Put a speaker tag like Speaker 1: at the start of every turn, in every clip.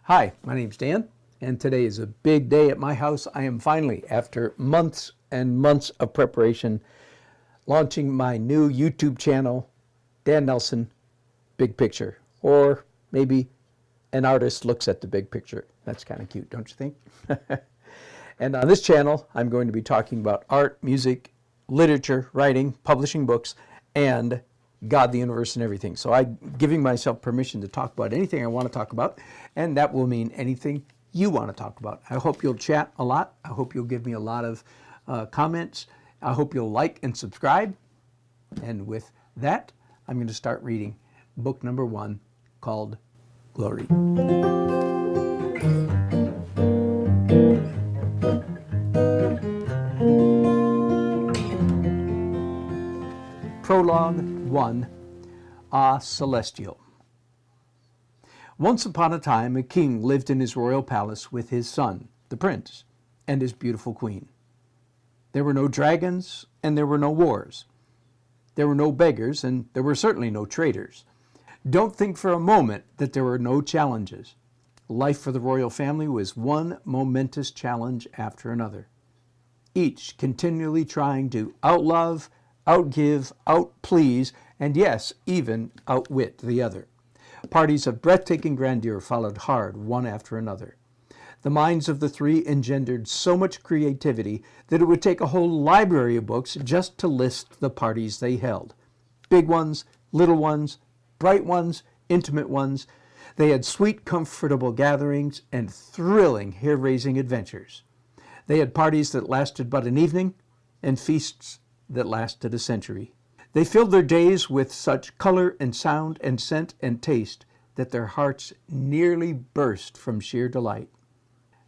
Speaker 1: Hi, my name's Dan, and today is a big day at my house. I am finally, after months and months of preparation, launching my new YouTube channel, Dan Nelson, Big Picture. Or maybe an artist looks at the big picture. That's kind of cute, don't you think? And on this channel, I'm going to be talking about art, music, literature, writing, publishing books, and God, the universe, and everything. So I'm giving myself permission to talk about anything I want to talk about, and that will mean anything you want to talk about. I hope you'll chat a lot. I hope you'll give me a lot of comments. I hope you'll like and subscribe. And with that, I'm going to start reading book number 1 called Glory. Prologue 1, A Celestial. Once upon a time, a king lived in his royal palace with his son, the prince, and his beautiful queen. There were no dragons, and there were no wars. There were no beggars, and there were certainly no traitors. Don't think for a moment that there were no challenges. Life for the royal family was one momentous challenge after another, each continually trying to outlove, outgive, outplease, and yes, even outwit the other. Parties of breathtaking grandeur followed hard, one after another. The minds of the three engendered so much creativity that it would take a whole library of books just to list the parties they held. Big ones, little ones, bright ones, intimate ones. They had sweet, comfortable gatherings and thrilling, hair-raising adventures. They had parties that lasted but an evening and feasts that lasted a century. They filled their days with such color and sound and scent and taste that their hearts nearly burst from sheer delight.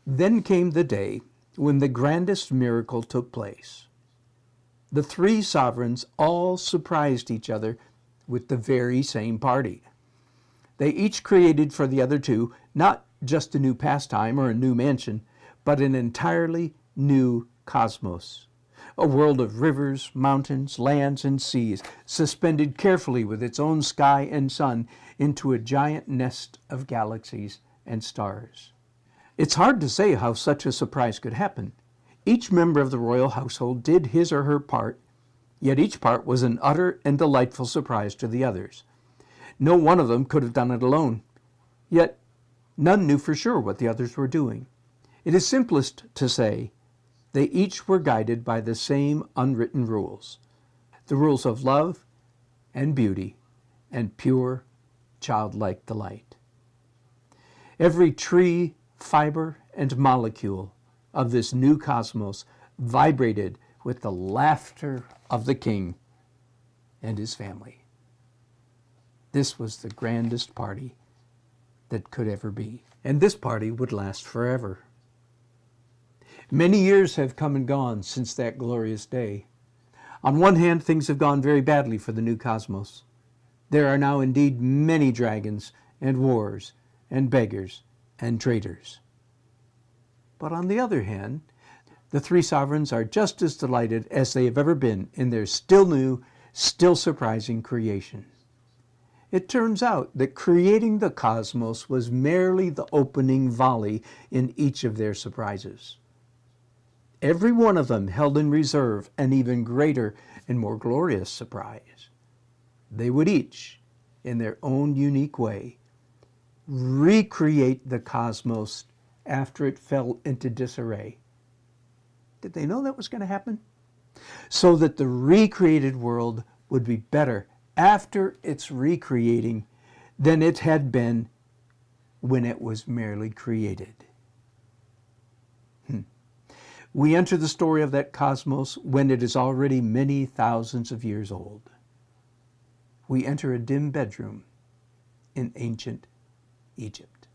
Speaker 1: Then came the day when the grandest miracle took place. The three sovereigns all surprised each other with the very same party. They each created for the other two not just a new pastime or a new mansion, but an entirely new cosmos. A world of rivers, mountains, lands, and seas, suspended carefully with its own sky and sun into a giant nest of galaxies and stars. It's hard to say how such a surprise could happen. Each member of the royal household did his or her part, yet each part was an utter and delightful surprise to the others. No one of them could have done it alone, yet none knew for sure what the others were doing. It is simplest to say they each were guided by the same unwritten rules, the rules of love and beauty and pure, childlike delight. Every tree, fiber, and molecule of this new cosmos vibrated with the laughter of the king and his family. This was the grandest party that could ever be, and this party would last forever. Many years have come and gone since that glorious day. On one hand, things have gone very badly for the new cosmos. There are now indeed many dragons and wars and beggars and traitors. But on the other hand, the three sovereigns are just as delighted as they have ever been in their still new, still surprising creation. It turns out that creating the cosmos was merely the opening volley in each of their surprises. Every one of them held in reserve an even greater and more glorious surprise. They would each, in their own unique way, recreate the cosmos after it fell into disarray. Did they know that was going to happen? So that the recreated world would be better after its recreating than it had been when it was merely created. We enter the story of that cosmos when it is already many thousands of years old. We enter a dim bedroom in ancient Egypt.